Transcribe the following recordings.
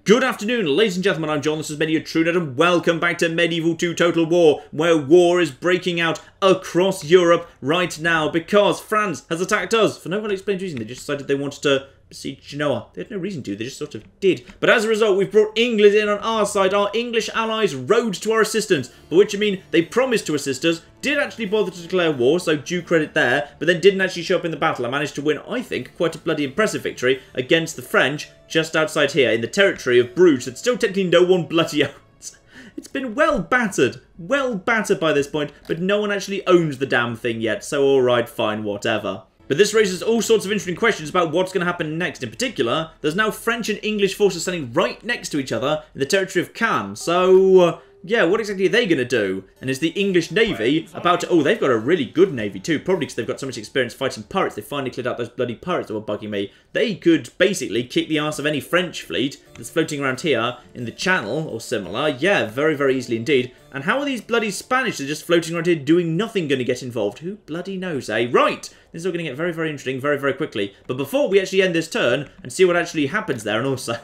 Good afternoon, ladies and gentlemen, I'm John, this is Medieval TrueNet, and welcome back to Medieval 2 Total War, where war is breaking out across Europe right now because France has attacked us. For no unexplained reason, they just decided they wanted to besiege Genoa. They had no reason to, they just sort of did. But as a result, we've brought England in on our side. Our English allies rode to our assistance, by which I mean they promised to assist us, did actually bother to declare war, so due credit there, but then didn't actually show up in the battle. I managed to win, I think, quite a bloody impressive victory against the French just outside here in the territory of Bruges that still technically no one bloody owns. It's been well battered by this point, but no one actually owns the damn thing yet, so alright, fine, whatever. But this raises all sorts of interesting questions about what's going to happen next. In particular, there's now French and English forces standing right next to each other in the territory of Caen't. So, yeah, what exactly are they going to do? And is the English Navy about to... Oh, they've got a really good Navy too, probably because they've got so much experience fighting pirates. They finally cleared out those bloody pirates that were bugging me. They could basically kick the arse of any French fleet that's floating around here in the Channel or similar. Yeah, very, very easily indeed. And how are these bloody Spanish that are just floating around here doing nothing going to get involved? Who bloody knows, eh? Right! This is all going to get very, very interesting very, very quickly. But before we actually end this turn and see what actually happens there, and also...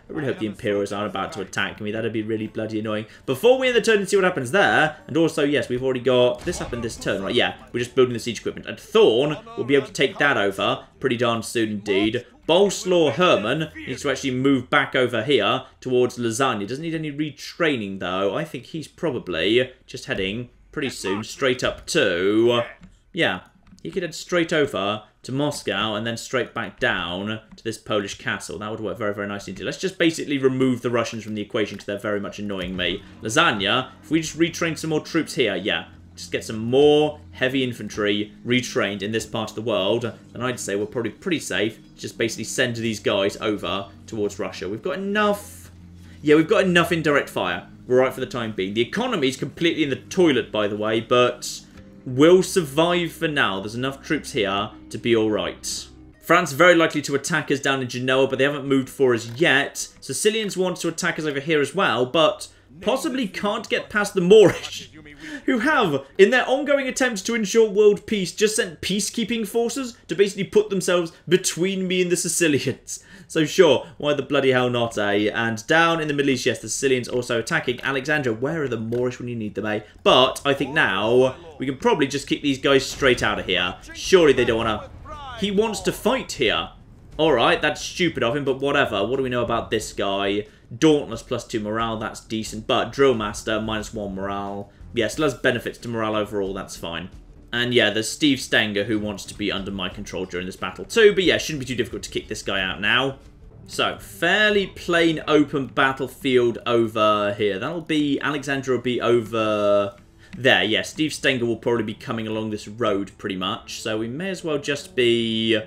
I really hope the Imperials aren't about to attack me. That'd be really bloody annoying. Before we end the turn and see what happens there, and also, yes, we've already got... This happened this turn, right? Yeah, we're just building the siege equipment. And Thorn will be able to take that over pretty darn soon indeed. Bolslaw Herman needs to actually move back over here towards Lasagna. Doesn't need any retraining, though. I think he's probably just heading pretty soon straight up to... Yeah, he could head straight over to Moscow and then straight back down to this Polish castle. That would work very, very nicely indeed. Let's just basically remove the Russians from the equation because they're very much annoying me. Lasagna, if we just retrain some more troops here, yeah, just get some more heavy infantry retrained in this part of the world, then I'd say we're probably pretty safe. Just basically send these guys over towards Russia. We've got enough... Yeah, we've got enough indirect fire. We're right for the time being. The economy is completely in the toilet, by the way, but... will survive for now. There's enough troops here to be alright. France very likely to attack us down in Genoa, but they haven't moved for us yet. Sicilians want to attack us over here as well, but possibly can't get past the Moorish, who have, in their ongoing attempts to ensure world peace, just sent peacekeeping forces to basically put themselves between me and the Sicilians. So sure, why the bloody hell not, eh? And down in the Middle East, yes, the Sicilians also attacking Alexandria. Where are the Moorish when you need them, eh? But I think now we can probably just kick these guys straight out of here. Surely they don't want to... He wants to fight here. Alright, that's stupid of him, but whatever. What do we know about this guy? Dauntless +2 morale, that's decent. But Drillmaster, -1 morale. Yes, less benefits to morale overall, that's fine. And yeah, there's Steve Stenger who wants to be under my control during this battle too. But yeah, shouldn't be too difficult to kick this guy out now. So, fairly plain open battlefield over here. That'll be... Alexandria will be over... there, yeah. Steve Stenger will probably be coming along this road pretty much. So we may as well just be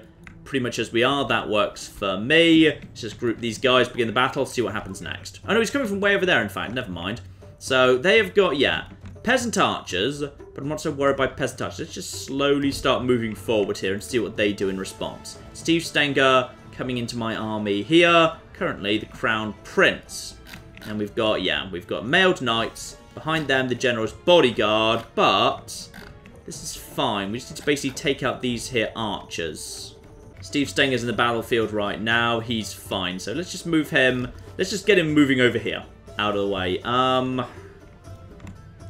pretty much as we are. That works for me. Let's just group these guys, begin the battle, see what happens next. Oh no, he's coming from way over there, in fact. Never mind. So they have got, yeah... peasant archers, but I'm not so worried by peasant archers. Let's just slowly start moving forward here and see what they do in response. Steve Stenger coming into my army here. Currently, the Crown Prince. And we've got, yeah, we've got mailed knights. Behind them, the general's bodyguard, but this is fine. We just need to basically take out these here archers. Steve Stenger's in the battlefield right now. He's fine. So let's just move him. Let's just get him moving over here. Out of the way.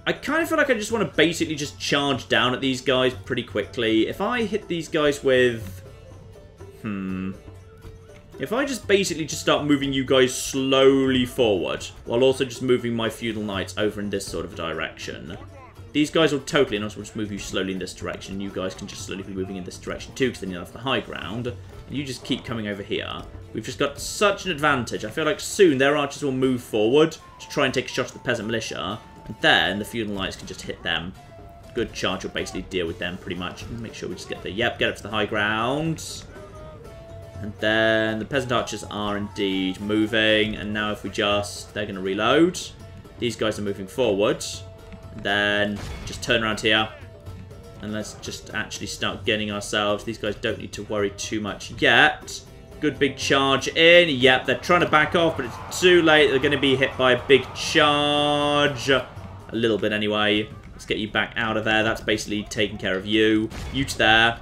I kind of feel like I just want to basically just charge down at these guys pretty quickly. If I hit these guys with... If I just basically just start moving you guys slowly forward, while also just moving my feudal knights over in this sort of direction. These guys will totally, and also just move you slowly in this direction. You guys can just slowly be moving in this direction too, because then you'll have the high ground. And you just keep coming over here. We've just got such an advantage. I feel like soon their archers will move forward to try and take a shot at the peasant militia. And then the feudal knights can just hit them. Good charge will basically deal with them pretty much. Make sure we just get the... Yep, get up to the high ground. And then the peasant archers are indeed moving. And now if we just... They're going to reload. These guys are moving forward. And then just turn around here. And let's just actually start getting ourselves... These guys don't need to worry too much yet. Good big charge in. Yep, they're trying to back off, but it's too late. They're going to be hit by a big charge. A little bit anyway. Let's get you back out of there. That's basically taking care of you. You to there.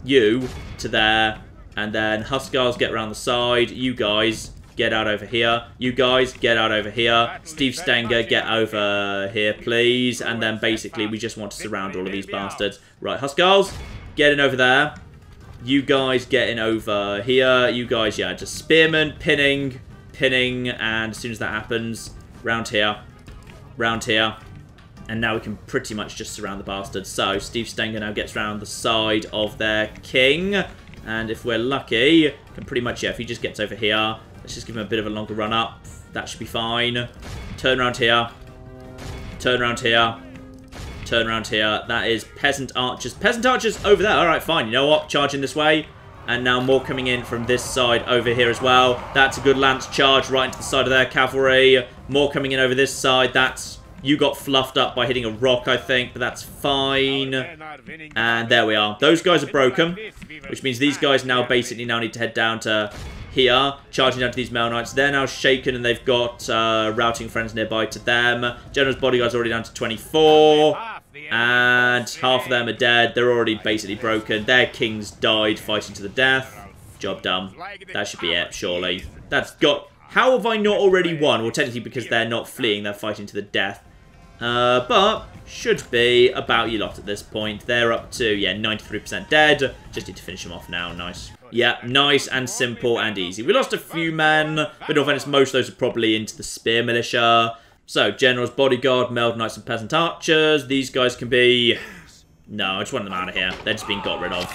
You to there. And then Huskars get around the side. You guys get out over here. You guys, get out over here. Steve Stenger, get over here, please. And then basically, we just want to surround all of these bastards. Right, Huskars, get in over there. You guys getting over here. You guys, yeah, just spearmen, pinning, and as soon as that happens, round here. And now we can pretty much just surround the bastards. So, Steve Stenger now gets round the side of their king. And if we're lucky, can pretty much, yeah, if he just gets over here, let's just give him a bit of a longer run up. That should be fine. Turn around here. Turn around here. Turn around here. That is peasant archers. Peasant archers over there. Alright, fine. You know what? Charging this way. And now more coming in from this side over here as well. That's a good lance charge right into the side of their cavalry. More coming in over this side. That's... You got fluffed up by hitting a rock, I think, but that's fine. And there we are. Those guys are broken, which means these guys now basically now need to head down to here, charging down to these Male Knights. They're now shaken, and they've got routing friends nearby to them. General's bodyguard's already down to 24, and half of them are dead. They're already basically broken. Their kings died fighting to the death. Job done. That should be it, surely. That's got... How have I not already won? Well, technically because they're not fleeing, they're fighting to the death. But should be about you lot at this point. They're up to, yeah, 93% dead. Just need to finish them off now. Nice. Yeah, nice and simple and easy. We lost a few men, but in all fairness, most of those are probably into the Spear Militia. So, General's Bodyguard, Meld Knights and Peasant Archers. These guys can be... No, I just want them out of here. They're just being got rid of.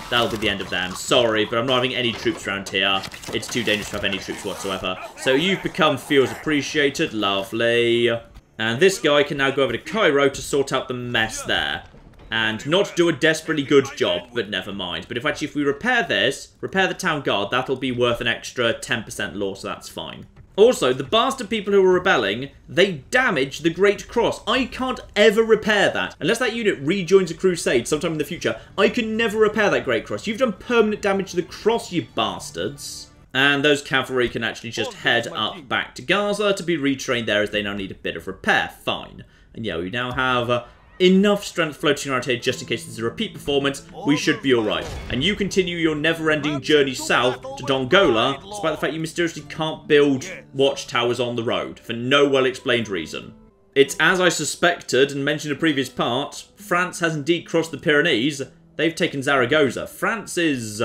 That'll be the end of them. Sorry, but I'm not having any troops around here. It's too dangerous to have any troops whatsoever. So you've become feels appreciated. Lovely. And this guy can now go over to Cairo to sort out the mess there. And not do a desperately good job, but never mind. But if we repair this, repair the town guard, that'll be worth an extra 10% law, so that's fine. Also, the bastard people who are rebelling, they damage the Great Cross. I can't ever repair that. Unless that unit rejoins a crusade sometime in the future, I can never repair that Great Cross. You've done permanent damage to the cross, you bastards. And those cavalry can actually just head up back to Gaza to be retrained there as they now need a bit of repair. Fine. And yeah, we now have enough strength floating around here just in case there's a repeat performance. We should be alright. And you continue your never-ending journey south to Dongola, despite the fact you mysteriously can't build watchtowers on the road for no well-explained reason. It's as I suspected and mentioned in a previous part, France has indeed crossed the Pyrenees. They've taken Zaragoza. France is...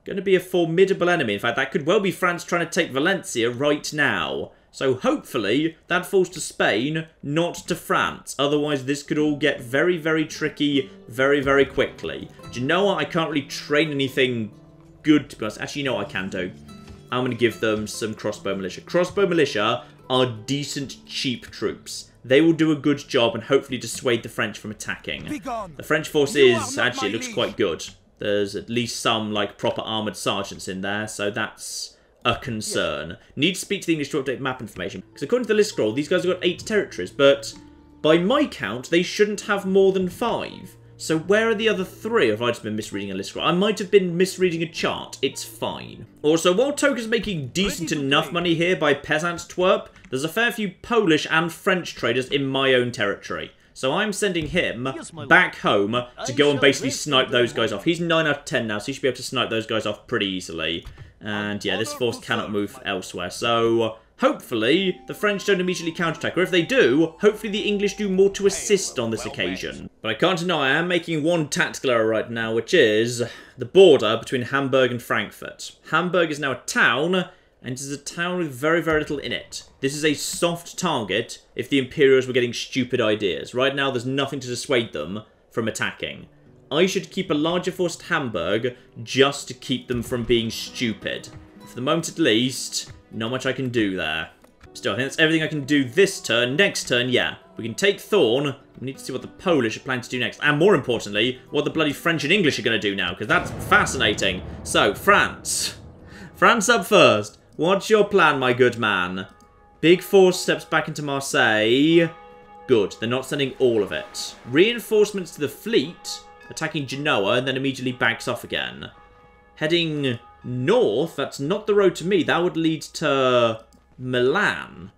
going to be a formidable enemy. In fact, that could well be France trying to take Valencia right now. So hopefully that falls to Spain, not to France. Otherwise, this could all get very, very tricky very, very quickly. Do you know what? I can't really train anything good, to be honest. Actually, you know what I can do? I'm going to give them some Crossbow Militia. Crossbow Militia are decent, cheap troops. They will do a good job and hopefully dissuade the French from attacking. The French force is, actually, it looks quite good. There's at least some, like, proper armoured sergeants in there, so that's a concern. Need to speak to the English to update map information. Because according to the list scroll, these guys have got 8 territories, but by my count, they shouldn't have more than 5. So where are the other 3? Have I just been misreading a list scroll? I might have been misreading a chart. It's fine. Also, while Toka's making decent enough money here by peasant twerp, there's a fair few Polish and French traders in my own territory. So I'm sending him back home to go and basically snipe those guys off. He's 9 out of 10 now, so he should be able to snipe those guys off pretty easily. And yeah, this force cannot move elsewhere. So hopefully the French don't immediately counterattack. Or if they do, hopefully the English do more to assist on this occasion. But I can't deny I am making one tactical error right now, which is the border between Hamburg and Frankfurt. Hamburg is now a town, and it is a town with very, very little in it. This is a soft target if the Imperials were getting stupid ideas. Right now, there's nothing to dissuade them from attacking. I should keep a larger force at Hamburg just to keep them from being stupid. For the moment at least, not much I can do there. Still, I think that's everything I can do this turn. Next turn, yeah. We can take Thorn. We need to see what the Polish are planning to do next. And more importantly, what the bloody French and English are going to do now, because that's fascinating. So, France. France up first. What's your plan, my good man? Big force steps back into Marseille. Good, they're not sending all of it. Reinforcements to the fleet, attacking Genoa, and then immediately backs off again. Heading north, that's not the road to me. That would lead to Milan.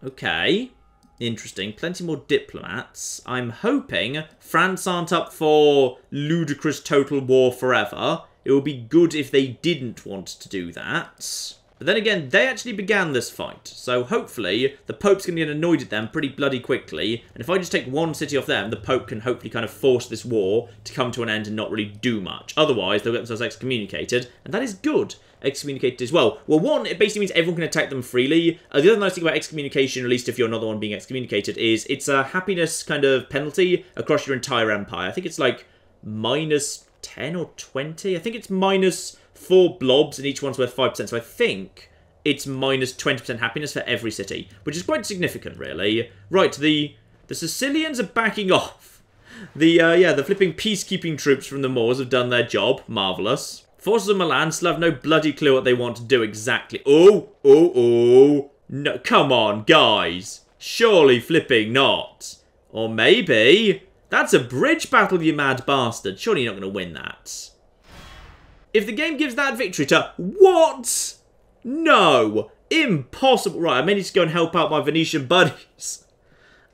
Okay, interesting. Plenty more diplomats. I'm hoping France aren't up for ludicrous total war forever. It would be good if they didn't want to do that. But then again, they actually began this fight. So hopefully, the Pope's going to get annoyed at them pretty bloody quickly. And if I just take one city off them, the Pope can hopefully kind of force this war to come to an end and not really do much. Otherwise, they'll get themselves excommunicated. And that is good. Excommunicated as well. Well, one, it basically means everyone can attack them freely. The other nice thing about excommunication, at least if you're not the one being excommunicated, is it's a happiness kind of penalty across your entire empire. I think it's like minus 10 or 20. I think it's minus 4 blobs and each one's worth 5%. So I think it's minus 20% happiness for every city, which is quite significant, really. Right, the Sicilians are backing off. The flipping peacekeeping troops from the Moors have done their job. Marvellous. Forces of Milan still have no bloody clue what they want to do exactly. Oh. No, come on, guys. Surely flipping not. Or maybe. That's a bridge battle, you mad bastard. Surely you're not going to win that. If the game gives that victory to... What? No. Impossible. Right, I may need to go and help out my Venetian buddies.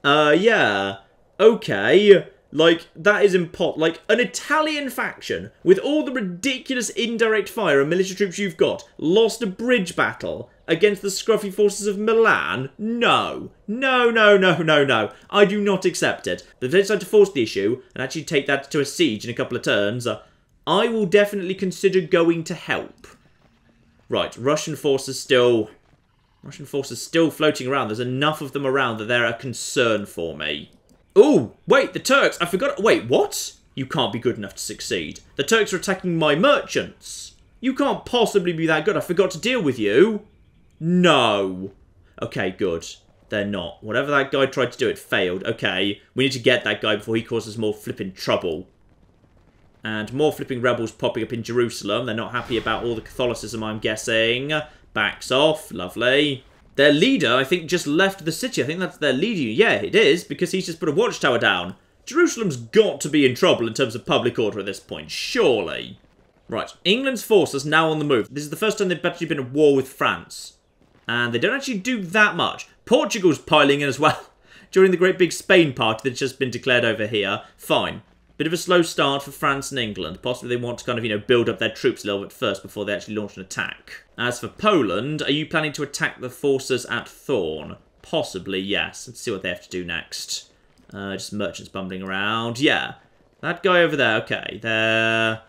Yeah. Okay. Like, that is impossible. Like, an Italian faction, with all the ridiculous indirect fire and military troops you've got, lost a bridge battle against the scruffy forces of Milan? No. No. I do not accept it. But if they decide to force the issue, and actually take that to a siege in a couple of turns, I will definitely consider going to help. Right, Russian forces still floating around. There's enough of them around that they're a concern for me. Oh, wait, the Turks, I forgot. Wait, what? You can't be good enough to succeed. The Turks are attacking my merchants. You can't possibly be that good. I forgot to deal with you. No. Okay, good. They're not. Whatever that guy tried to do, it failed. Okay, we need to get that guy before he causes more flipping trouble. And more flipping rebels popping up in Jerusalem. They're not happy about all the Catholicism, I'm guessing. Backs off. Lovely. Their leader, I think, just left the city. I think that's their leader. Yeah, it is, because he's just put a watchtower down. Jerusalem's got to be in trouble in terms of public order at this point, surely. Right, England's forces now on the move. This is the first time they've actually been at war with France. And they don't actually do that much. Portugal's piling in as well. During the great big Spain party that's just been declared over here. Fine. Bit of a slow start for France and England. Possibly they want to kind of, build up their troops a little bit first before they actually launch an attack. As for Poland, are you planning to attack the forces at Thorn? Possibly, yes. Let's see what they have to do next. Just merchants bumbling around. Yeah. That guy over there, okay. They're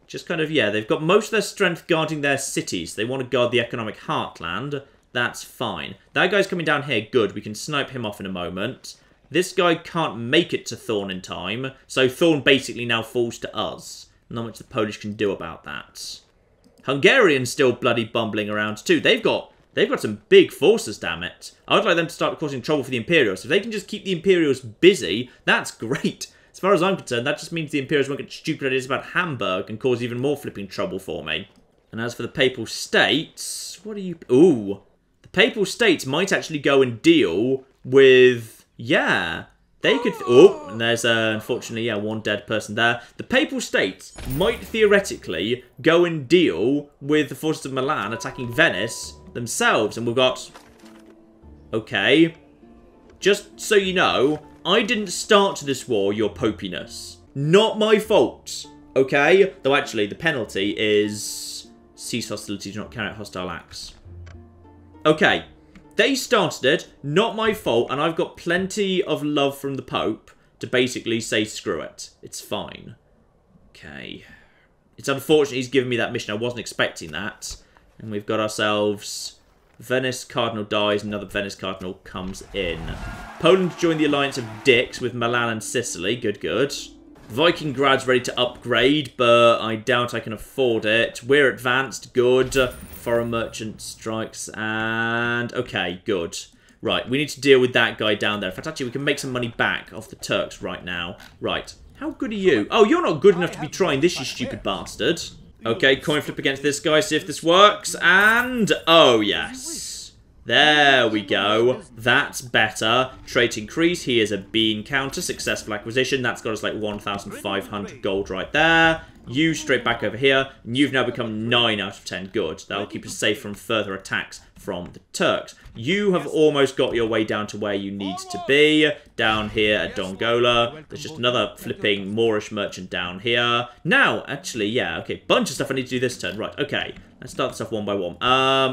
just kind of, they've got most of their strength guarding their cities. They want to guard the economic heartland. That's fine. That guy's coming down here. Good. We can snipe him off in a moment. This guy can't make it to Thorn in time, so Thorn basically now falls to us. Not much the Polish can do about that. Hungarians still bloody bumbling around too. They've got some big forces, damn it. I would like them to start causing trouble for the Imperials. If they can just keep the Imperials busy, that's great. As far as I'm concerned, that just means the Imperials won't get stupid ideas about Hamburg and cause even more flipping trouble for me. And as for the Papal States, what are you... Ooh. The Papal States might actually go and deal with... Yeah, they could... Oh, and there's, unfortunately, one dead person there. The Papal States might theoretically go and deal with the forces of Milan attacking Venice themselves. And we've got... Okay. Just so you know, I didn't start this war, your popiness. Not my fault. Okay? Though, actually, the penalty is... Cease hostilities, do not carry out hostile acts. Okay. They started it, not my fault, and I've got plenty of love from the Pope to basically say screw it. It's fine. Okay. It's unfortunate he's given me that mission. I wasn't expecting that. And we've got ourselves Venice Cardinal dies, another Venice Cardinal comes in. Poland joined the alliance of dicks with Milan and Sicily. Good, good. Vikinggrad's ready to upgrade, but I doubt I can afford it. We're advanced. Good. Foreign merchant strikes, and... Okay, good. Right, we need to deal with that guy down there. In fact, actually, we can make some money back off the Turks right now. Right. How good are you? Oh, you're not good enough to be trying this, you stupid bastard. Okay, coin flip against this guy, see if this works, and... Oh, yes. There we go. That's better. Trait increase. He is a bean counter. Successful acquisition. That's got us like 1,500 gold right there. You straight back over here. And you've now become 9 out of 10. Good. That'll keep us safe from further attacks from the Turks. You have almost got your way down to where you need to be. Down here at Dongola. There's just another flipping Moorish merchant down here. Now, actually, yeah, okay. Bunch of stuff I need to do this turn. Right, okay. Let's start this off one by one.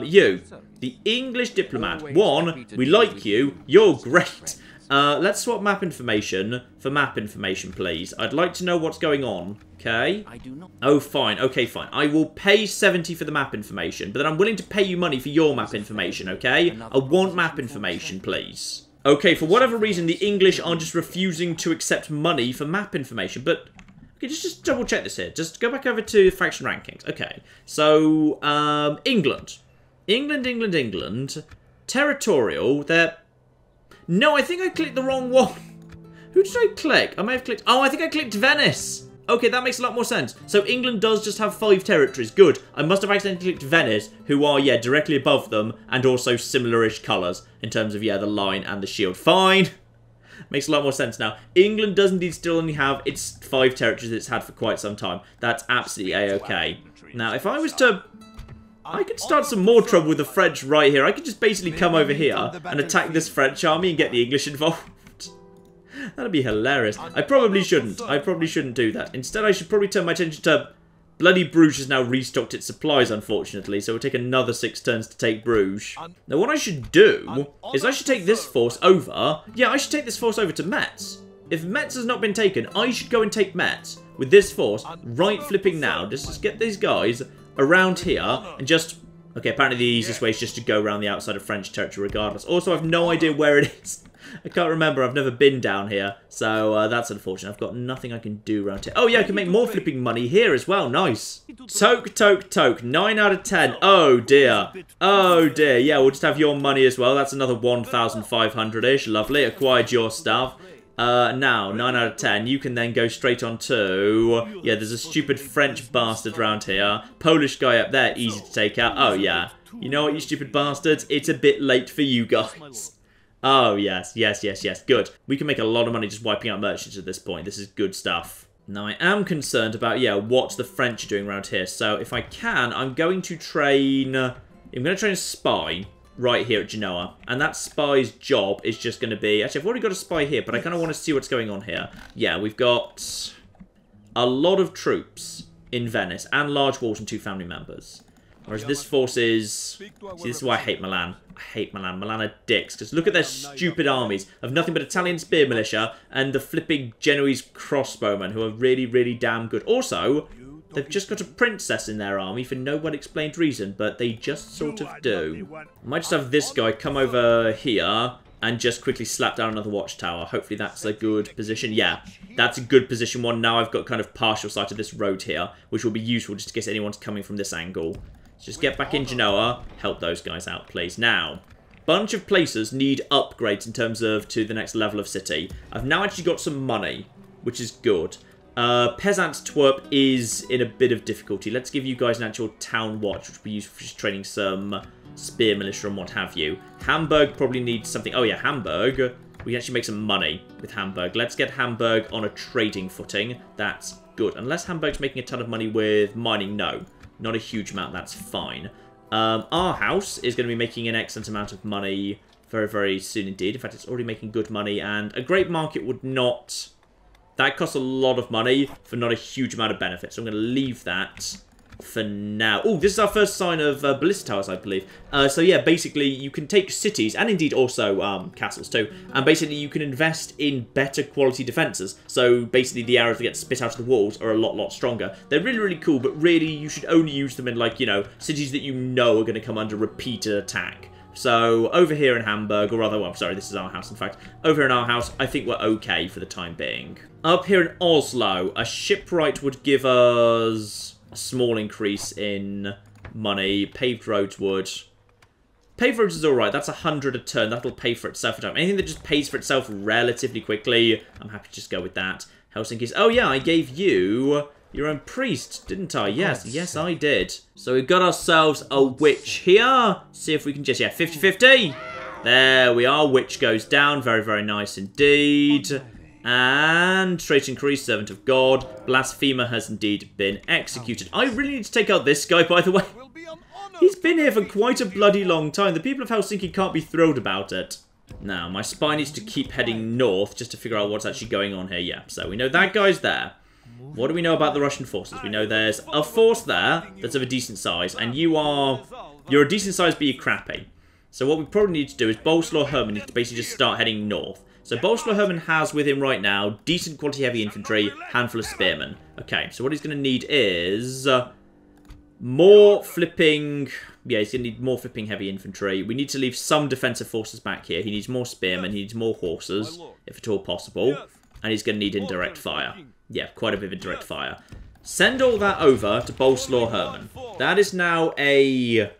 You, the English diplomat. 1, we like you. You're great. Let's swap map information for map information, please. I'd like to know what's going on. Okay. Oh, fine. Okay, fine. I will pay 70 for the map information, but then I'm willing to pay you money for your map information, okay? I want map information, please. Okay, for whatever reason, the English are just refusing to accept money for map information, but... Okay, just double check this here. Just go back over to faction rankings. Okay, so, England. England. Territorial, they're... No, I think I clicked the wrong one. Who did I click? I may have clicked... Oh, I think I clicked Venice. Okay, that makes a lot more sense. So England does just have 5 territories. Good. I must have accidentally clicked Venice, who are, yeah, directly above them, and also similar-ish colours in terms of, yeah, the line and the shield. Fine. Makes a lot more sense now. England does indeed still only have its 5 territories that it's had for quite some time. That's absolutely a-okay. Now, if I was to... I could start some more trouble with the French right here. I could just basically come over here and attack this French army and get the English involved. That'd be hilarious. I probably shouldn't. I probably shouldn't do that. Instead, I should probably turn my attention to... Bloody Bruges has now restocked its supplies, unfortunately, so it'll take another 6 turns to take Bruges. Now, what I should do is I should take this force over... Yeah, I should take this force over to Metz. If Metz has not been taken, I should go and take Metz with this force right flipping now. Just get these guys around here and just... Okay, apparently the easiest way is just to go around the outside of French territory regardless. Also, I have no idea where it is. I can't remember. I've never been down here. So, that's unfortunate. I've got nothing I can do around here. Oh, yeah, I can make more flipping money here as well. Nice. Toke. 9 out of 10. Oh, dear. Oh, dear. Yeah, we'll just have your money as well. That's another 1,500-ish. Lovely. Acquired your stuff. Now, 9 out of 10. You can then go straight on to... Yeah, there's a stupid French bastard around here. Polish guy up there. Easy to take out. Oh, yeah. You know what, you stupid bastards? It's a bit late for you guys. Oh, yes. Good. We can make a lot of money just wiping out merchants at this point. This is good stuff. Now, I am concerned about, yeah, what the French are doing around here. So, if I can, I'm going to train... I'm going to train a spy right here at Genoa. And that spy's job is just going to be... Actually, I've already got a spy here, but I kind of want to see what's going on here. Yeah, we've got a lot of troops in Venice and large walls and 2 family members. Whereas this force is... See, this is why I hate Milan. I hate Milan. Milan are dicks. Because look at their stupid armies of nothing but Italian spear militia and the flipping Genoese crossbowmen who are really, really damn good. Also, they've just got a princess in their army for no well-explained reason, but they just sort of do. I might just have this guy come over here and just quickly slap down another watchtower. Hopefully that's a good position. Yeah, that's a good position one. Now I've got kind of partial sight of this road here, which will be useful just in case anyone's coming from this angle. Just get back in Genoa, help those guys out, please. Now, bunch of places need upgrades in terms of to the next level of city. I've now actually got some money, which is good. Peasant Twerp is in a bit of difficulty. Let's give you guys an actual town watch, which will be useful for just training some spear militia and what have you. Hamburg probably needs something. Oh yeah, Hamburg. We can actually make some money with Hamburg. Let's get Hamburg on a trading footing. That's good. Unless Hamburg's making a ton of money with mining, no. Not a huge amount, that's fine. Our house is going to be making an excellent amount of money very, very soon indeed. In fact, it's already making good money, and a great market would not... That costs a lot of money for not a huge amount of benefit, so I'm going to leave that for now. Oh, this is our first sign of ballista towers, I believe. So yeah, basically, you can take cities, and indeed also castles too, and basically you can invest in better quality defences. So basically, the arrows that get spit out of the walls are a lot stronger. They're really, really cool, but really, you should only use them in, like, you know, cities that you know are going to come under repeated attack. So, over here in Hamburg, or rather, well, sorry, this is our house, in fact. Over here in our house, I think we're okay for the time being. Up here in Oslo, a shipwright would give us a small increase in money. Paved roads would... Paved roads is alright, that's 100 a turn, that'll pay for itself. Anything that just pays for itself relatively quickly, I'm happy to just go with that. Helsinki's... Oh yeah, I gave you... your own priest, didn't I? Yes, I did. So we've got ourselves a witch here. See if we can just, yeah, 50-50. There we are. Witch goes down. Very, very nice indeed. And trait increase, servant of God. Blasphemer has indeed been executed. I really need to take out this guy, by the way. He's been here for quite a bloody long time. The people of Helsinki can't be thrilled about it. Now, my spy needs to keep heading north just to figure out what's actually going on here. Yeah, so we know that guy's there. What do we know about the Russian forces? We know there's a force there that's of a decent size, and you're a decent size, but you're crappy. So what we probably need to do is Bolesław Herman needs to basically just start heading north. So Bolesław Herman has with him right now decent quality heavy infantry, handful of spearmen. Okay, so what he's going to need is more flipping... Yeah, he's going to need more flipping heavy infantry. We need to leave some defensive forces back here. He needs more spearmen, he needs more horses, if at all possible. And he's going to need indirect fire. Yeah, quite a bit of indirect fire. Send all that over to Bolesław Herman. That is now a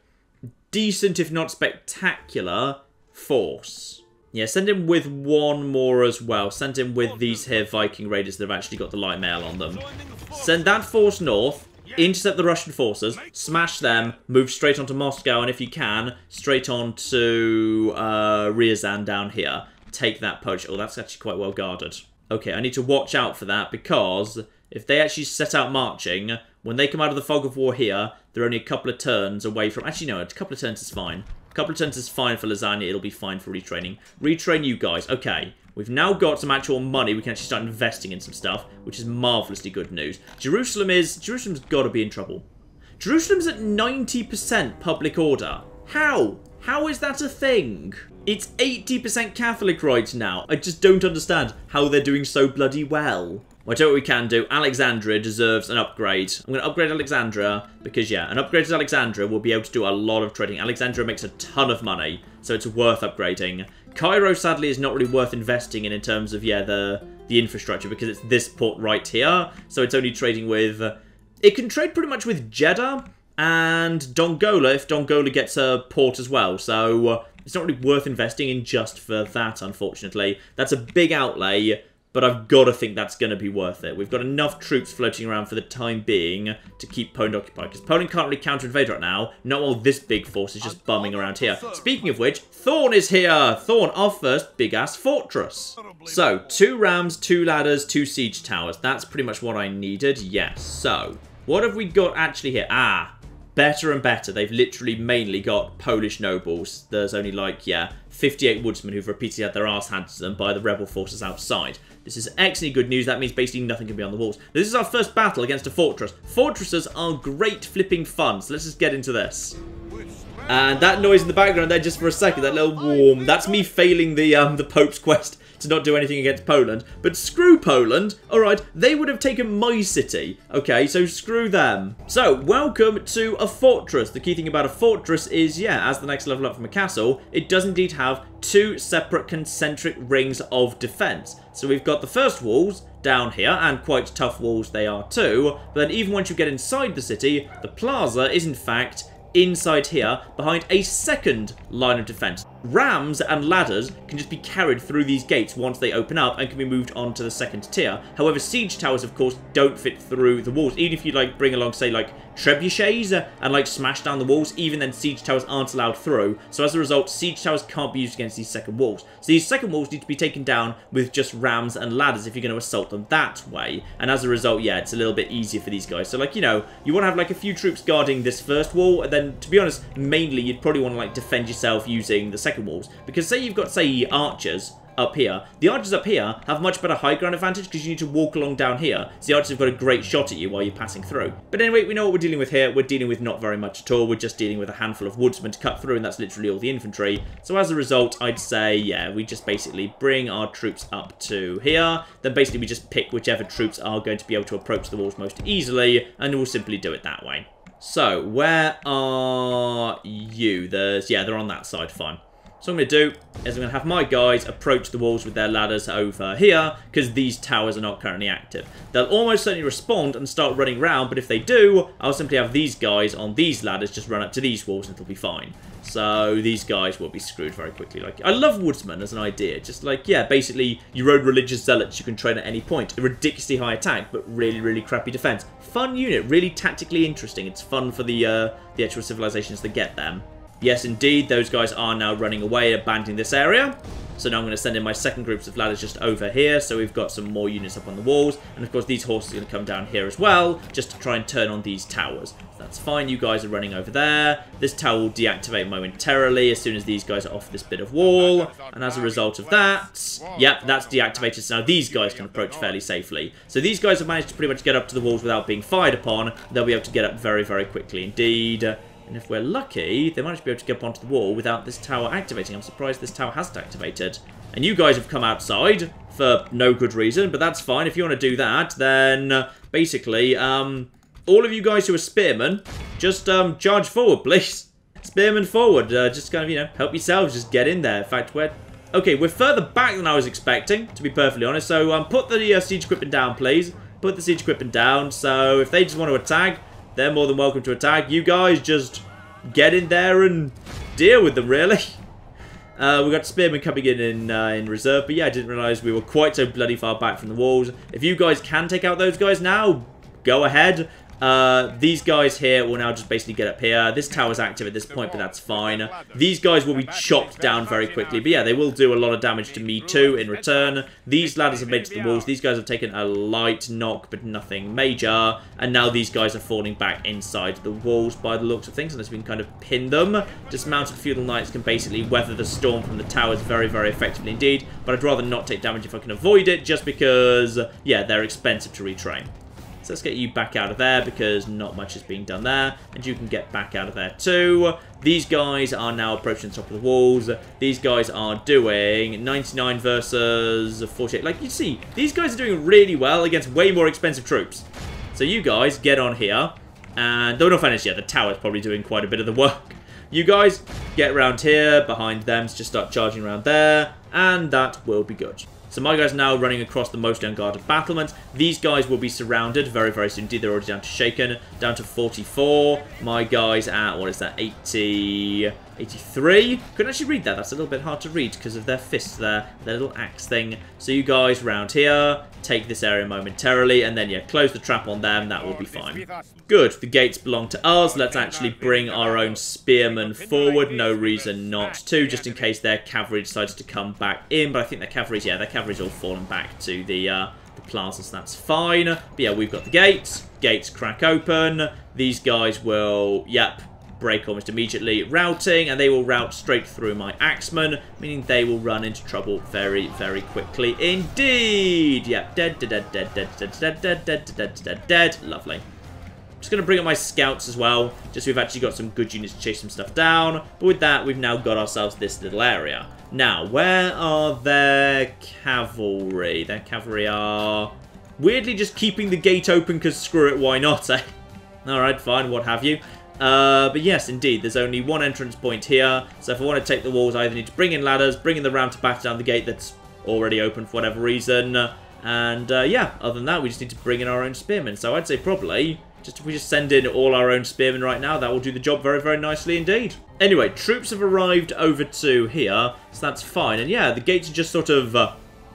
decent, if not spectacular, force. Yeah, send him with one more as well. Send him with these here Viking raiders that have actually got the light mail on them. Send that force north, intercept the Russian forces, smash them, move straight onto Moscow, and if you can, straight on to Ryazan down here. Take that Polish... Oh, that's actually quite well guarded. Okay, I need to watch out for that, because if they actually set out marching, when they come out of the fog of war here, they're only a couple of turns away from... Actually, no, a couple of turns is fine. A couple of turns is fine for Lasagna, it'll be fine for retraining. Retrain you guys. Okay, we've now got some actual money, we can actually start investing in some stuff, which is marvellously good news. Jerusalem's got to be in trouble. Jerusalem's at 90% public order. How? How is that a thing? It's 80% Catholic right now. I just don't understand how they're doing so bloody well. Well, I tell you what we can do. Alexandria deserves an upgrade. I'm going to upgrade Alexandria because, yeah, an upgrade to Alexandria will be able to do a lot of trading. Alexandria makes a ton of money, so it's worth upgrading. Cairo, sadly, is not really worth investing in terms of, yeah, the infrastructure because it's this port right here. So it's only trading with... It can trade pretty much with Jeddah and Dongola if Dongola gets a port as well. So it's not really worth investing in just for that, unfortunately. That's a big outlay. But I've got to think that's going to be worth it. We've got enough troops floating around for the time being to keep Poland occupied. Because Poland can't really counter-invade right now. Not while this big force is just bumming around here. Speaking of which, Thorn is here! Thorn, our first big-ass fortress. So, 2 rams, 2 ladders, 2 siege towers. That's pretty much what I needed. Yes. So, what have we got actually here? Ah, better and better. They've literally mainly got Polish nobles. There's only like, yeah, 58 woodsmen who've repeatedly had their arse handed to them by the rebel forces outside. This is excellent good news. That means basically nothing can be on the walls. This is our first battle against a fortress. Fortresses are great flipping fun, so let's just get into this. And that noise in the background there just for a second, that little warm, that's me failing the Pope's quest to not do anything against Poland. But screw Poland. Alright, they would have taken my city. Okay, so screw them. So, welcome to a fortress. The key thing about a fortress is, yeah, as the next level up from a castle, it does indeed have 2 separate concentric rings of defense. So we've got the first walls down here, and quite tough walls they are too. But then even once you get inside the city, the plaza is in fact inside here, behind a second line of defense. Rams and ladders can just be carried through these gates once they open up and can be moved on to the second tier. However, siege towers, of course, don't fit through the walls. Even if you, like, bring along, say, like, trebuchets and, like, smash down the walls, even then siege towers aren't allowed through. So as a result, siege towers can't be used against these second walls. So these second walls need to be taken down with just rams and ladders if you're going to assault them that way. And as a result, yeah, it's a little bit easier for these guys. So, like, you know, you want to have, like, a few troops guarding this first wall, and then, to be honest, mainly you'd probably want to, like, defend yourself using the second walls. Because say you've got, say, archers up here. The archers up here have much better high ground advantage because you need to walk along down here. So the archers have got a great shot at you while you're passing through. But anyway, we know what we're dealing with here. We're dealing with not very much at all. We're just dealing with a handful of woodsmen to cut through, and that's literally all the infantry. So as a result, I'd say, yeah, we just basically bring our troops up to here. Then basically we just pick whichever troops are going to be able to approach the walls most easily, and we'll simply do it that way. So, where are you? Yeah, they're on that side, fine. So what I'm going to do is I'm going to have my guys approach the walls with their ladders over here, because these towers are not currently active. They'll almost certainly respond and start running around, but if they do, I'll simply have these guys on these ladders just run up to these walls and it'll be fine. So these guys will be screwed very quickly. Like, I love woodsmen as an idea. Just like, yeah, basically, your own religious zealots you can train at any point. A ridiculously high attack, but really, really crappy defense. Fun unit, really tactically interesting. It's fun for the actual civilizations that get them. Yes, indeed, those guys are now running away, abandoning this area. So now I'm going to send in my second groups of ladders just over here, so we've got some more units up on the walls. And of course these horses are going to come down here as well, just to try and turn on these towers. So that's fine, you guys are running over there. This tower will deactivate momentarily as soon as these guys are off this bit of wall. And as a result of that, yep, that's deactivated. So now these guys can approach fairly safely. So these guys have managed to pretty much get up to the walls without being fired upon. They'll be able to get up very, very quickly indeed. And if we're lucky, they might be able to get up onto the wall without this tower activating. I'm surprised this tower hasn't activated. And you guys have come outside for no good reason, but that's fine. If you want to do that, then basically, all of you guys who are spearmen, just charge forward, please. Spearmen forward. Just kind of, you know, help yourselves. Just get in there. In fact, we're further back than I was expecting, to be perfectly honest. So put the siege equipment down, please. Put the siege equipment down. So if they just want to attack, they're more than welcome to attack. You guys just get in there and deal with them, really. We got spearmen coming in reserve, but yeah, I didn't realise we were quite so bloody far back from the walls. If you guys can take out those guys now, go ahead. These guys here will now just basically get up here. This tower's active at this point, but that's fine. These guys will be chopped down very quickly. But yeah, they will do a lot of damage to me too in return. These ladders have made it to the walls. These guys have taken a light knock, but nothing major. And now these guys are falling back inside the walls by the looks of things, unless we can kind of pin them. Dismounted feudal knights can basically weather the storm from the towers very, very effectively indeed. But I'd rather not take damage if I can avoid it, just because, yeah, they're expensive to retrain. So let's get you back out of there, because not much is being done there. And you can get back out of there too. These guys are now approaching the top of the walls. These guys are doing 99 versus 48. Like, you see, these guys are doing really well against way more expensive troops. So you guys get on here. And though not finished yet, the tower's probably doing quite a bit of the work. You guys get around here, behind them, so just start charging around there. And that will be good. So my guys now running across the mostly unguarded battlements. These guys will be surrounded very, very soon. Indeed, they're already down to shaken, down to 44. My guys at, what is that, 80... 83? Couldn't actually read that. That's a little bit hard to read because of their fists there, their little axe thing. So you guys round here, take this area momentarily, and then, yeah, close the trap on them. That will be fine. Good. The gates belong to us. Let's actually bring our own spearmen forward. No reason not to, just in case their cavalry decides to come back in. But I think their cavalry's, yeah, their cavalry's all fallen back to the plaza, so that's fine. But yeah, we've got the gates. Gates crack open. These guys will, yep, break almost immediately, routing, and they will route straight through my axemen, meaning they will run into trouble very, very quickly indeed. Yep, dead, dead, dead, dead, dead, dead, dead, dead, dead, dead, dead, dead. Lovely. Just going to bring up my scouts as well, just so we've actually got some good units to chase some stuff down. But with that, we've now got ourselves this little area. Now, where are their cavalry? Their cavalry are weirdly just keeping the gate open because screw it, why not, eh? Alright, fine, what have you. But yes, indeed, there's only one entrance point here. So if I want to take the walls, I either need to bring in ladders, bring in the ram to batter down the gate that's already open for whatever reason. And yeah, other than that, we just need to bring in our own spearmen. So I'd say probably, just if we just send in all our own spearmen right now, that will do the job very, very nicely indeed. Anyway, troops have arrived over to here, so that's fine. And yeah, the gates are just sort of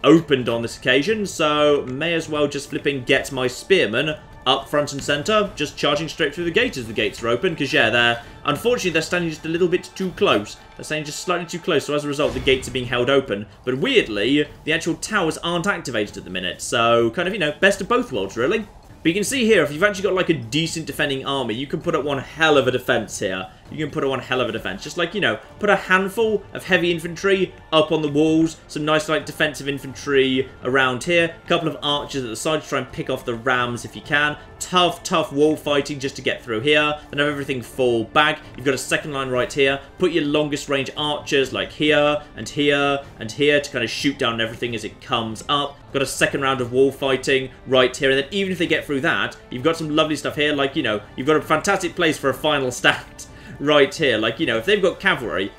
opened on this occasion, so may as well just flipping get my spearmen up front and centre, just charging straight through the gate as the gates are open, because yeah, unfortunately they're standing just a little bit too close. They're standing just slightly too close, so as a result the gates are being held open. But weirdly, the actual towers aren't activated at the minute, so kind of, you know, best of both worlds really. But you can see here, if you've actually got like a decent defending army, you can put up one hell of a defense here. You can put up one hell of a defense. Just like, you know, put a handful of heavy infantry up on the walls. Some nice, like, defensive infantry around here. A couple of archers at the side to try and pick off the rams if you can. Tough, tough wall fighting just to get through here. Then have everything fall back. You've got a second line right here. Put your longest range archers like here and here and here to kind of shoot down everything as it comes up. Got a second round of wall fighting right here. And then even if they get through that, you've got some lovely stuff here. Like, you know, you've got a fantastic place for a final stand right here. Like, you know, if they've got cavalry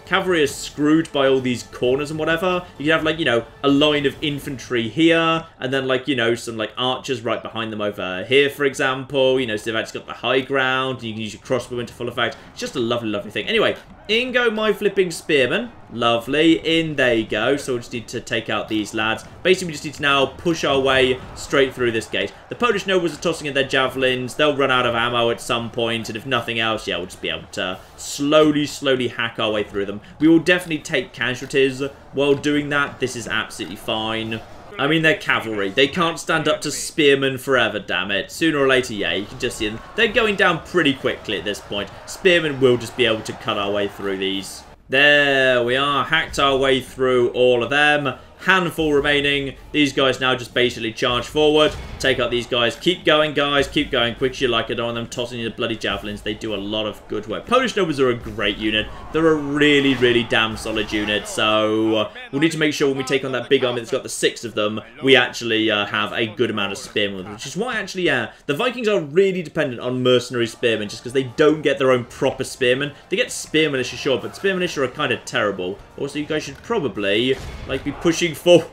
is screwed by all these corners and whatever. You can have, like, you know, a line of infantry here, and then, like, you know, some, like, archers right behind them over here, for example. You know, so they've actually got the high ground. You can use your crossbow into full effect. It's just a lovely, lovely thing. Anyway, In go my flipping spearmen. Lovely. In they go. So we just need to take out these lads. Basically, we just need to now push our way straight through this gate. The Polish nobles are tossing in their javelins. They'll run out of ammo at some point. And if nothing else, yeah, we'll just be able to slowly hack our way through them. We will definitely take casualties while doing that. This is absolutely fine. I mean, they're cavalry. They can't stand up to spearmen forever, damn it. Sooner or later, yeah, you can just see them. They're going down pretty quickly at this point. Spearmen will just be able to cut our way through these. There we are. Hacked our way through all of them. Handful remaining. These guys now just basically charge forward. Take out these guys. Keep going, guys. Keep going. Quick as you like it on them. Tossing the bloody javelins. They do a lot of good work. Polish nobles are a great unit. They're a really damn solid unit. So we'll need to make sure when we take on that big army that's got the 6 of them, we actually have a good amount of spearmen. Which is why actually, yeah, the Vikings are really dependent on mercenary spearmen just because they don't get their own proper spearmen. They get spear militia, sure, but spear militia are kind of terrible. Also, you guys should probably like be pushing for.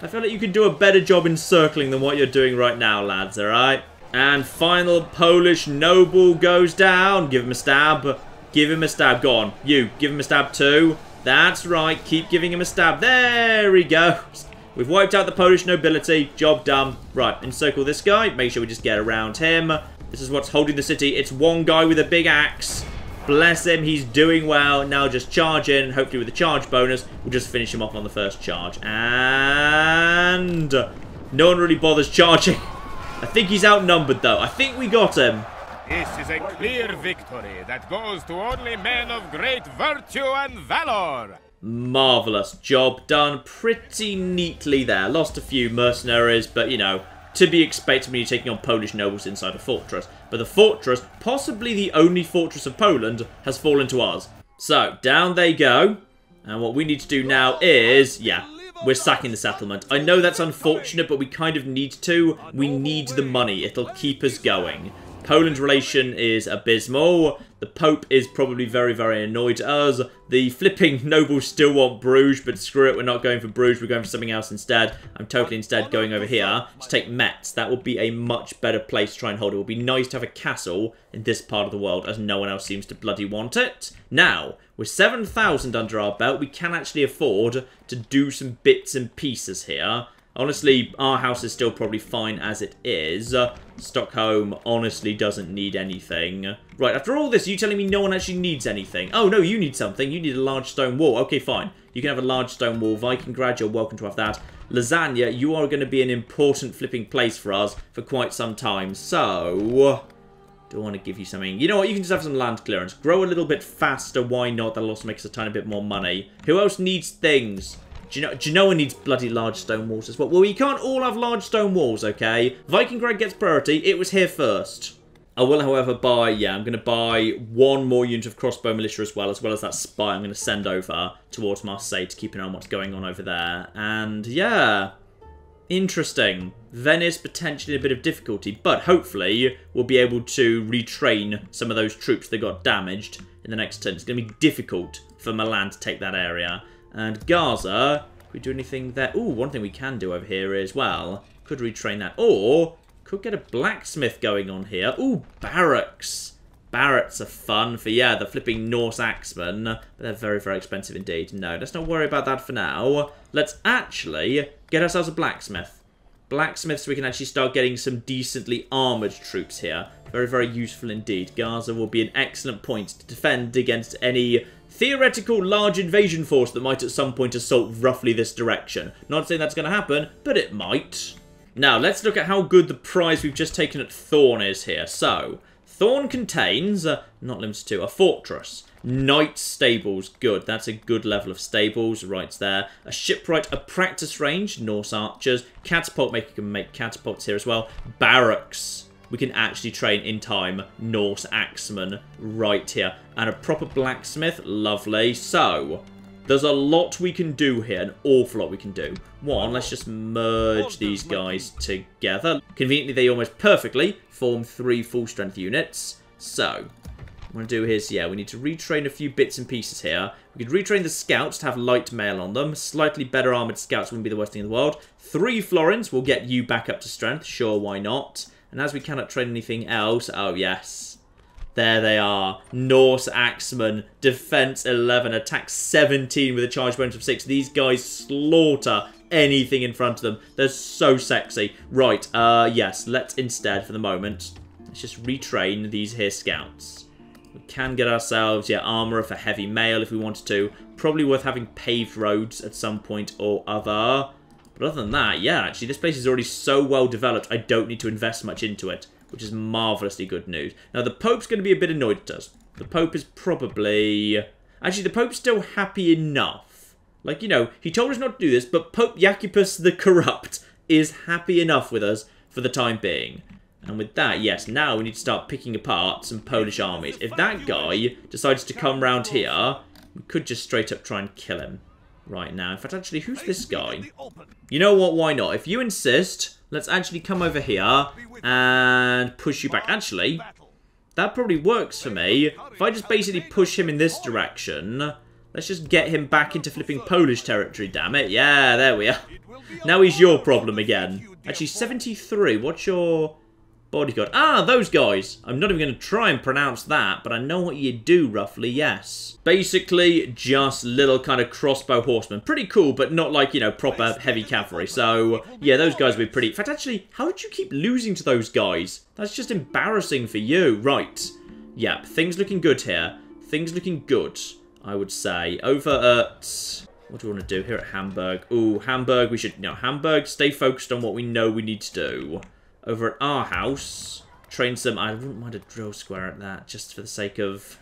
I feel like you can do a better job encircling than what you're doing right now, lads, alright? And final Polish noble goes down. Give him a stab. Give him a stab. Go on. You. Give him a stab too. That's right. Keep giving him a stab. There he goes. We've wiped out the Polish nobility. Job done. Right. Encircle this guy. Make sure we just get around him. This is what's holding the city. It's one guy with a big axe. Bless him, he's doing well. Now just charge in, hopefully with a charge bonus, we'll just finish him off on the first charge. And no one really bothers charging. I think he's outnumbered though. I think we got him. This is a clear victory that goes to only men of great virtue and valor. Marvellous. Job done pretty neatly there. Lost a few mercenaries, but you know, to be expected when you're taking on Polish nobles inside a fortress. But the fortress, possibly the only fortress of Poland, has fallen to us. So, down they go. And what we need to do now is, yeah, we're sacking the settlement. I know that's unfortunate, but we kind of need to. We need the money. It'll keep us going. Poland's relation is abysmal. The Pope is probably very annoyed at us. The flipping nobles still want Bruges, but screw it, we're not going for Bruges, we're going for something else instead. I'm totally instead going over here to take Metz. That would be a much better place to try and hold it. It would be nice to have a castle in this part of the world, as no one else seems to bloody want it. Now, with 7,000 under our belt, we can actually afford to do some bits and pieces here. Honestly, our house is still probably fine as it is. Stockholm honestly doesn't need anything. Right, after all this, you telling me no one actually needs anything? Oh, no, you need something. You need a large stone wall. Okay, fine. You can have a large stone wall. Vikinggrad, you're welcome to have that. Lasagna, you are going to be an important flipping place for us for quite some time. So, do I want to give you something? You know what? You can just have some land clearance. Grow a little bit faster. Why not? That'll also make us a tiny bit more money. Who else needs things? Do you know one needs bloody large stone walls as well? Well, we can't all have large stone walls, okay? Vikinggrad gets priority. It was here first. I will, however, buy, yeah, I'm going to buy one more unit of Crossbow Militia as well as that spy I'm going to send over towards Marseille to keep an eye on what's going on over there. And, yeah, interesting. Venice potentially a bit of difficulty, but hopefully we'll be able to retrain some of those troops that got damaged in the next turn. It's going to be difficult for Milan to take that area. And Gaza, could we do anything there? Ooh, one thing we can do over here is, well, could retrain that. Or, could get a blacksmith going on here. Ooh, barracks. Barracks are fun for, yeah, the flipping Norse axemen. But they're very expensive indeed. No, let's not worry about that for now. Let's actually get ourselves a blacksmith. Blacksmith so we can actually start getting some decently armoured troops here. Very useful indeed. Gaza will be an excellent point to defend against any theoretical large invasion force that might at some point assault roughly this direction. Not saying that's going to happen, but it might. Now, let's look at how good the prize we've just taken at Thorn is here. So, Thorn contains, not limited to, a fortress. Knight stables, good. That's a good level of stables, right there. A shipwright, a practice range, Norse archers. Catapult maker can make catapults here as well. Barracks. We can actually train in time Norse axemen right here. And a proper blacksmith, lovely. So, there's a lot we can do here, an awful lot we can do. One, let's just merge these guys together. Conveniently, they almost perfectly form 3 full-strength units. So, what I'm going to do is, yeah, we need to retrain a few bits and pieces here. We could retrain the scouts to have light mail on them. Slightly better armoured scouts wouldn't be the worst thing in the world. 3 florins will get you back up to strength. Sure, why not? And as we cannot train anything else, oh yes, There they are. Norse Axemen, defense 11, attack 17 with a charge bonus of 6. These guys slaughter anything in front of them. They're so sexy. Right, yes, let's instead, for the moment, let's just retrain these here scouts. We can get ourselves, yeah, armourer for heavy mail if we wanted to. Probably worth having paved roads at some point or other. But other than that, yeah, actually, this place is already so well developed, I don't need to invest much into it, which is marvellously good news. Now, the Pope's going to be a bit annoyed at us. The Pope is probably... Actually, the Pope's still happy enough. Like, you know, he told us not to do this, but Pope Jacopus the Corrupt is happy enough with us for the time being. And with that, yes, now we need to start picking apart some Polish armies. If that guy decides to come round here, we could just straight up try and kill him right now. In fact, actually, who's this guy? You know what, why not? If you insist, let's actually come over here and push you back. Actually, that probably works for me. If I just basically push him in this direction, let's just get him back into flipping Polish territory, damn it. Yeah, there we are. Now he's your problem again. Actually, 73, what's your... bodyguard. Ah, those guys. I'm not even going to try and pronounce that, but I know what you do, roughly, yes. Basically, just little kind of crossbow horsemen. Pretty cool, but not like, you know, proper heavy cavalry. So, yeah, those guys will be pretty... In fact, actually, how did you keep losing to those guys? That's just embarrassing for you. Right. Yep, things looking good here. Things looking good, I would say. Over at... What do we want to do here at Hamburg? Ooh, Hamburg, we should... No, Hamburg, stay focused on what we know we need to do. Over at our house, train some... I wouldn't mind a drill square at that, just for the sake of...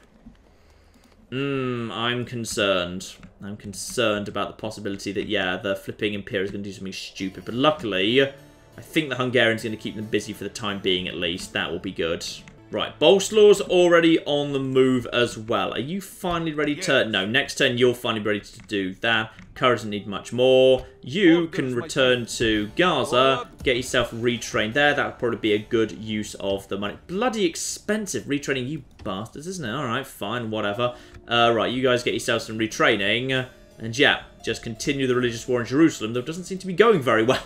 I'm concerned. I'm concerned about the possibility that, yeah, the flipping Imperial is going to do something stupid. But luckily, I think the Hungarians are going to keep them busy for the time being, at least. That will be good. Right, Bolslaw's already on the move as well. Are you finally ready to... No, next turn you're finally ready to do that. Courage doesn't need much more. You can return to Gaza, get yourself retrained there. That would probably be a good use of the money. Bloody expensive retraining, you bastards, isn't it? Alright, fine, whatever. Right, you guys get yourselves some retraining. And yeah, just continue the religious war in Jerusalem, though it doesn't seem to be going very well.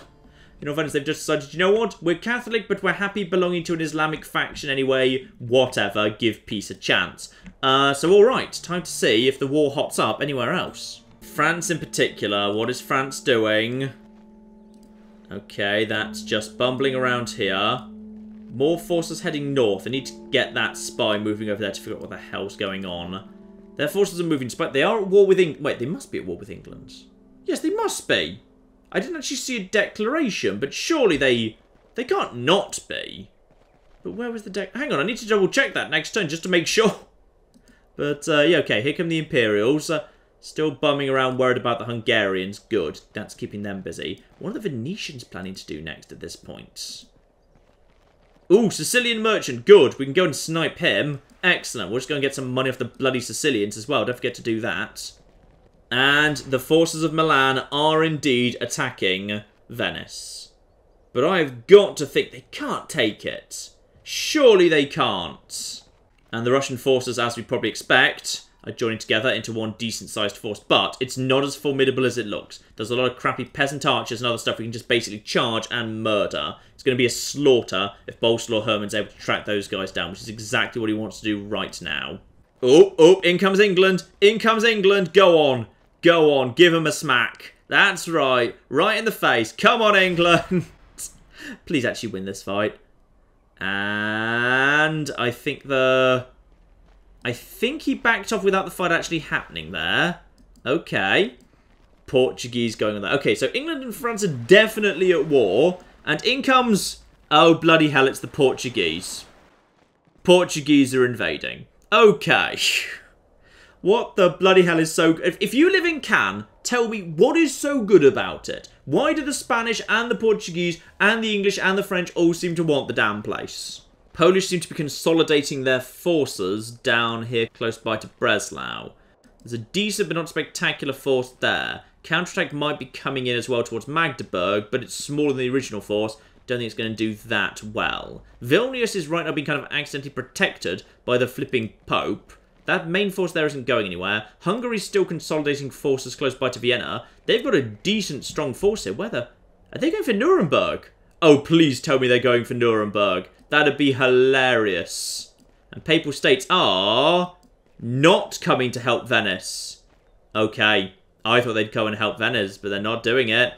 In all fairness, they've just decided, you know what? We're Catholic, but we're happy belonging to an Islamic faction anyway. Whatever, give peace a chance. So alright, time to see if the war hots up anywhere else. France in particular, what is France doing? Okay, that's just bumbling around here. More forces heading north. I need to get that spy moving over there to figure out what the hell's going on. Their forces are moving, but they are at war with England. Wait, they must be at war with England. Yes, they must be. I didn't actually see a declaration, but surely they can't not be. But where was the Hang on, I need to double check that next turn just to make sure. But, yeah, okay, here come the Imperials. Still bumming around, worried about the Hungarians. Good, that's keeping them busy. What are the Venetians planning to do next at this point? Ooh, Sicilian merchant, good. We can go and snipe him. Excellent, we'll just go and get some money off the bloody Sicilians as well. Don't forget to do that. And the forces of Milan are indeed attacking Venice. But I've got to think they can't take it. Surely they can't. And the Russian forces, as we probably expect, are joining together into one decent-sized force. But it's not as formidable as it looks. There's a lot of crappy peasant archers and other stuff we can just basically charge and murder. It's going to be a slaughter if Bolslaw Herman's able to track those guys down, which is exactly what he wants to do right now. Oh, in comes England. In comes England. Go on. Go on, give him a smack. That's right. Right in the face. Come on, England. Please actually win this fight. And I think he backed off without the fight actually happening there. Okay. Portuguese going on there. Okay, so England and France are definitely at war. And in comes... Oh, bloody hell, it's the Portuguese. Portuguese are invading. Okay. What the bloody hell is so... If you live in Caen't, tell me what is so good about it? Why do the Spanish and the Portuguese and the English and the French all seem to want the damn place? Polish seem to be consolidating their forces down here close by to Breslau. There's a decent but not spectacular force there. Counterattack might be coming in as well towards Magdeburg, but it's smaller than the original force. Don't think it's going to do that well. Vilnius is right now being kind of accidentally protected by the flipping Pope. That main force there isn't going anywhere. Hungary's still consolidating forces close by to Vienna. They've got a decent, strong force here. Are they going for Nuremberg? Oh, please tell me they're going for Nuremberg. That'd be hilarious. And Papal States are not coming to help Venice. Okay. I thought they'd go and help Venice, but they're not doing it.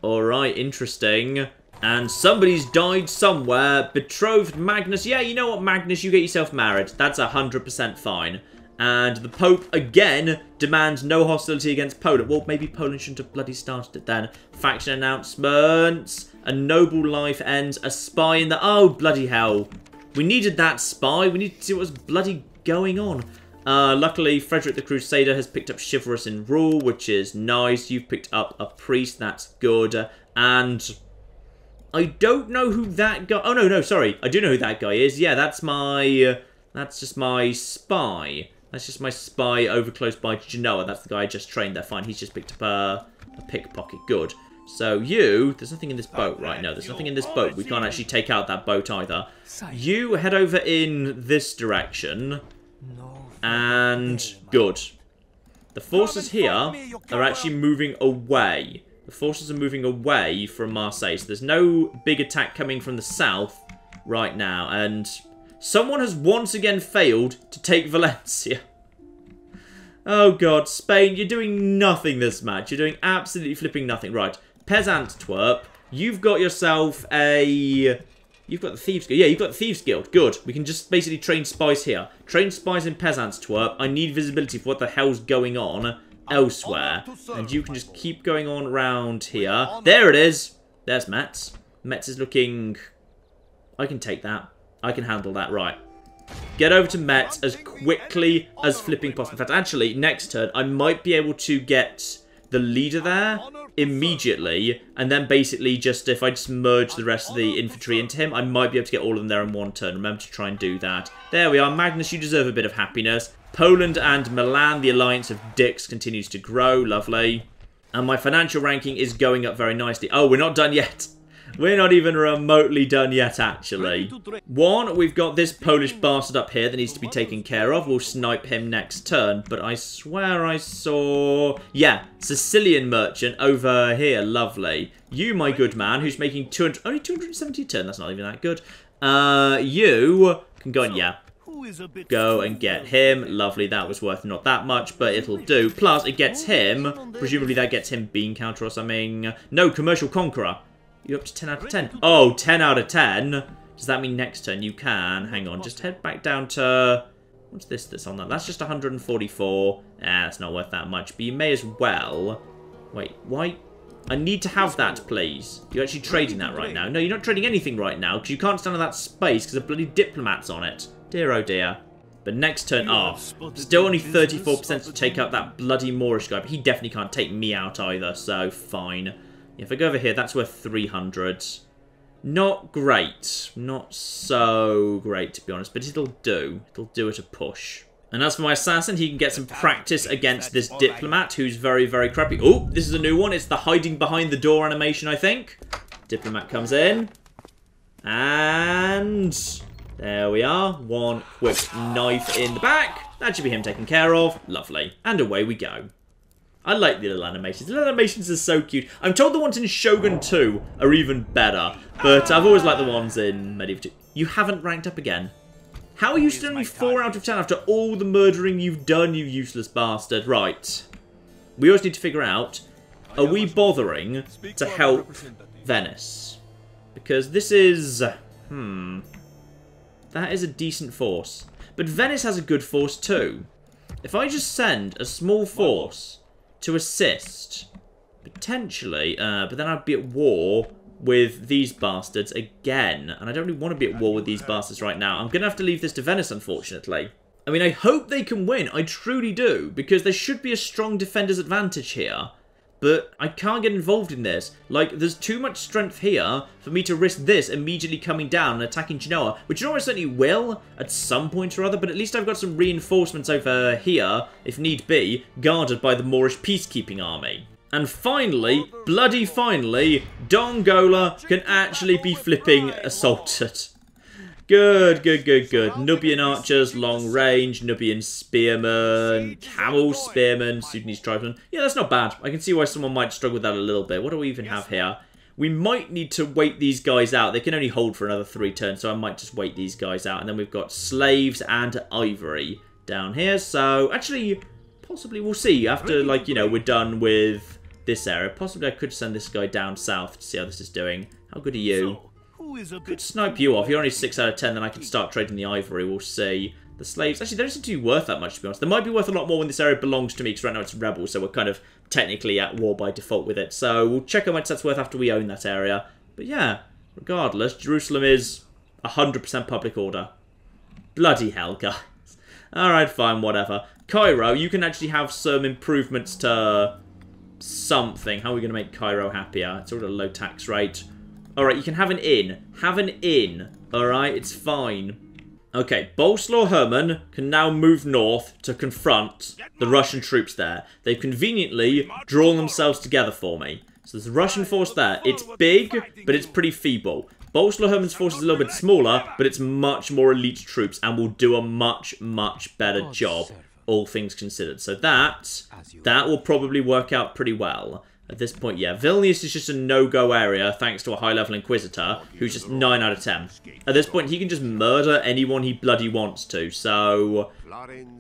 Alright, interesting. And somebody's died somewhere. Betrothed Magnus. Yeah, you know what, Magnus? You get yourself married. That's 100% fine. And the Pope, again, demands no hostility against Poland. Well, maybe Poland shouldn't have bloody started it then. Faction announcements. A noble life ends. A spy in the... Oh, bloody hell. We needed that spy. We needed to see what was bloody going on. Luckily, Frederick the Crusader has picked up chivalrous in rule, which is nice. You've picked up a priest. That's good. And... I don't know who that guy... Oh, no, sorry. I do know who that guy is. Yeah, that's my... That's just my spy. That's just my spy over close by Genoa. That's the guy I just trained there. Fine, he's just picked up a pickpocket. Good. So you... There's nothing in this boat, right? No, there's nothing in this boat. We can't actually take out that boat either. You head over in this direction. And... Good. The forces here are actually moving away. The forces are moving away from Marseille. So there's no big attack coming from the south right now. And... Someone has once again failed to take Valencia. Oh god, Spain, you're doing nothing this match. You're doing absolutely flipping nothing. Right, Antwerp, you've got yourself a... You've got the Thieves Guild. Yeah, you've got the Thieves Guild. Good. We can just basically train spies here. Train spies in Antwerp. I need visibility for what the hell's going on elsewhere. And you can just keep going on around here. There it is. There's Metz. Metz is looking... I can take that. I can handle that, right. Get over to Metz as quickly as flipping possible. In fact, actually, next turn, I might be able to get the leader there immediately. And then basically just, if I just merge the rest of the infantry into him, I might be able to get all of them there in one turn. Remember to try and do that. There we are. Magnus, you deserve a bit of happiness. Poland and Milan, the alliance of dicks, continues to grow. Lovely. And my financial ranking is going up very nicely. Oh, we're not done yet. We're not even remotely done yet, actually. One, we've got this Polish bastard up here that needs to be taken care of. We'll snipe him next turn. But I swear I saw... Yeah, Sicilian merchant over here. Lovely. You, my good man, who's making 200... Only 270 a turn. That's not even that good. You can go and... Yeah. Go and get him. Lovely. That was worth not that much, but it'll do. Plus, it gets him. Presumably that gets him bean counter or something. No, commercial conqueror. You're up to 10 out of 10. Oh, 10 out of 10. Does that mean next turn you can? Hang on, just head back down to... What's this that's on that? That's just 144. That's not worth that much. But you may as well... Wait, why? I need to have that, please. You're actually trading that right now. No, you're not trading anything right now, because you can't stand on that space, because the bloody diplomats on it. Dear oh dear. But next turn... Oh, still only 34% to take out that bloody Moorish guy. But he definitely can't take me out either, so fine. If I go over here, that's worth 300. Not great. Not so great, to be honest. But it'll do. It'll do at a push. And as for my assassin, he can get some practice against this diplomat, who's very, very crappy. Oh, this is a new one. It's the hiding behind the door animation, I think. Diplomat comes in. And... there we are. One quick knife in the back. That should be him taken care of. Lovely. And away we go. I like the little animations. The little animations are so cute. I'm told the ones in Shogun 2 are even better, but I've always liked the ones in Medieval 2. You haven't ranked up again. How are you still only 4 out of 10 after all the murdering you've done, you useless bastard? Right. We always need to figure out, are we bothering to help Venice? Because this is... That is a decent force. But Venice has a good force too. If I just send a small force... to assist, potentially, but then I'd be at war with these bastards again, and I don't really want to be at war with these bastards right now. I'm going to have to leave this to Venice, unfortunately. I mean, I hope they can win, I truly do, because there should be a strong defender's advantage here, but I can't get involved in this. Like, there's too much strength here for me to risk this immediately coming down and attacking Genoa, which it almost certainly will at some point or other, but at least I've got some reinforcements over here, if need be, guarded by the Moorish peacekeeping army. And finally, bloody finally, Dongola can actually be flipping assaulted. Good, good, good, good. Nubian archers, long range, Nubian spearmen, camel spearmen, Sudanese tribesmen. Yeah, that's not bad. I can see why someone might struggle with that a little bit. What do we even have here? we might need to wait these guys out. They can only hold for another 3 turns, so I might just wait these guys out. And then we've got slaves and ivory down here. So, actually, possibly we'll see after, like, you know, we're done with this area. Possibly I could send this guy down south to see how this is doing. How good are you? Could snipe you off. You're only 6 out of 10, then I can start trading the ivory. We'll see. The slaves, actually, they don't seem to be worth that much, to be honest. They might be worth a lot more when this area belongs to me, because right now it's rebel, so we're kind of technically at war by default with it. So we'll check how much that's worth after we own that area. But yeah, regardless, Jerusalem is 100% public order. Bloody hell, guys. Alright, fine, whatever. Cairo, you can actually have some improvements to something. How are we going to make Cairo happier? It's already a low tax rate. Alright, you can have an inn. Have an inn. Alright, it's fine. Okay, Bolesław Herman can now move north to confront the Russian troops there. They've conveniently drawn themselves together for me. So there's a Russian force there. It's big, but it's pretty feeble. Bolesław Herman's force is a little bit smaller, but it's much more elite troops and will do a much, much better job, all things considered. So that will probably work out pretty well. At this point, yeah, Vilnius is just a no-go area thanks to a high-level Inquisitor who's just 9 out of 10. At this point, he can just murder anyone he bloody wants to, so...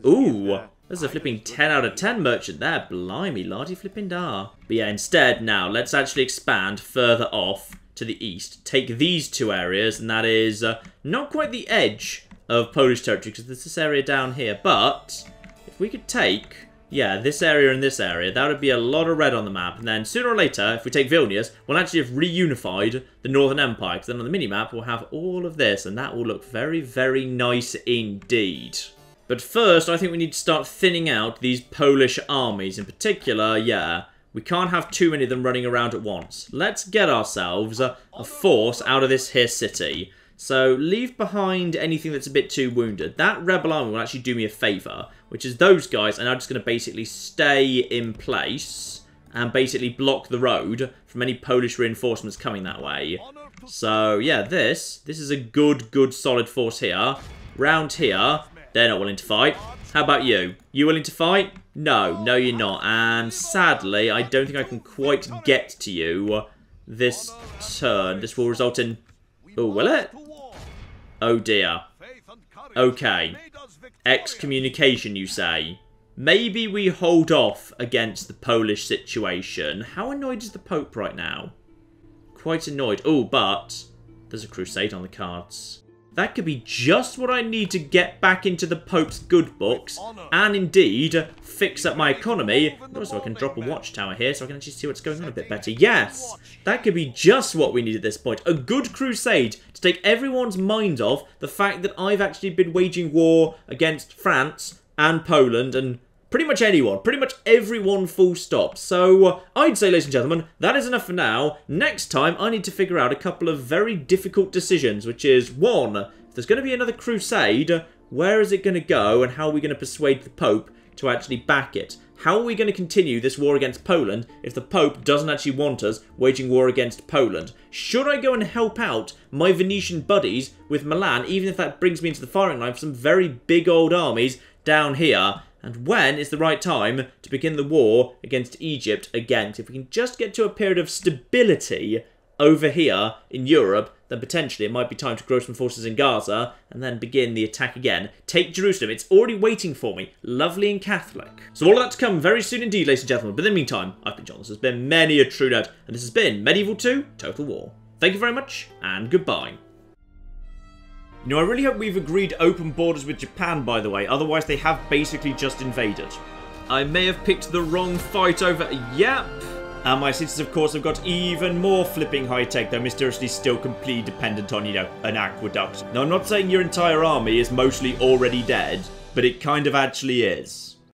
Ooh, there's a flipping 10 out of 10 merchant there. Blimey, lardy flipping dar. But yeah, instead, now, let's actually expand further off to the east. Take these 2 areas, and that is not quite the edge of Polish territory, because there's this area down here, but if we could take... Yeah, this area and this area, that would be a lot of red on the map. And then sooner or later, if we take Vilnius, we'll actually have reunified the Northern Empire. Because then on the minimap, we'll have all of this. And that will look very, very nice indeed. But first, I think we need to start thinning out these Polish armies. In particular, yeah, we can't have too many of them running around at once. Let's get ourselves a force out of this here city. So leave behind anything that's a bit too wounded. That rebel army will actually do me a favour, which is those guys are now just going to basically stay in place and basically block the road from any Polish reinforcements coming that way. So yeah, this is a good solid force here. Round here, they're not willing to fight. How about you? You willing to fight? No, you're not. And sadly, I don't think I can quite get to you this turn. This will result in... Oh, will it? Oh dear. Okay. Excommunication, you say? Maybe we hold off against the Polish situation. How annoyed is the Pope right now? Quite annoyed. Oh, but there's a crusade on the cards. That could be just what I need to get back into the Pope's good books, and indeed fix up my economy. Also, I can drop a watchtower here so I can actually see what's going on a bit better. Yes, that could be just what we need at this point. A good crusade to take everyone's mind off the fact that I've actually been waging war against France and Poland and pretty much anyone, pretty much everyone full stop. So I'd say, ladies and gentlemen, that is enough for now. Next time, I need to figure out a couple of very difficult decisions, which is, 1, if there's going to be another crusade, where is it going to go and how are we going to persuade the Pope to actually back it? How are we going to continue this war against Poland if the Pope doesn't actually want us waging war against Poland? Should I go and help out my Venetian buddies with Milan, even if that brings me into the firing line for some very big old armies down here? And when is the right time to begin the war against Egypt again? If we can just get to a period of stability over here in Europe, then potentially it might be time to grow some forces in Gaza and then begin the attack again. Take Jerusalem. It's already waiting for me. Lovely and Catholic. So all of that to come very soon indeed, ladies and gentlemen. But in the meantime, I've been John. This has been many a true nerd, and this has been Medieval 2 Total War. Thank you very much, and goodbye. You know, I really hope we've agreed open borders with Japan, by the way. Otherwise, they have basically just invaded. I may have picked the wrong fight over... Yep. And my cities, of course, have got even more flipping high-tech. They're mysteriously still completely dependent on, you know, an aqueduct. Now, I'm not saying your entire army is mostly already dead, but it kind of actually is.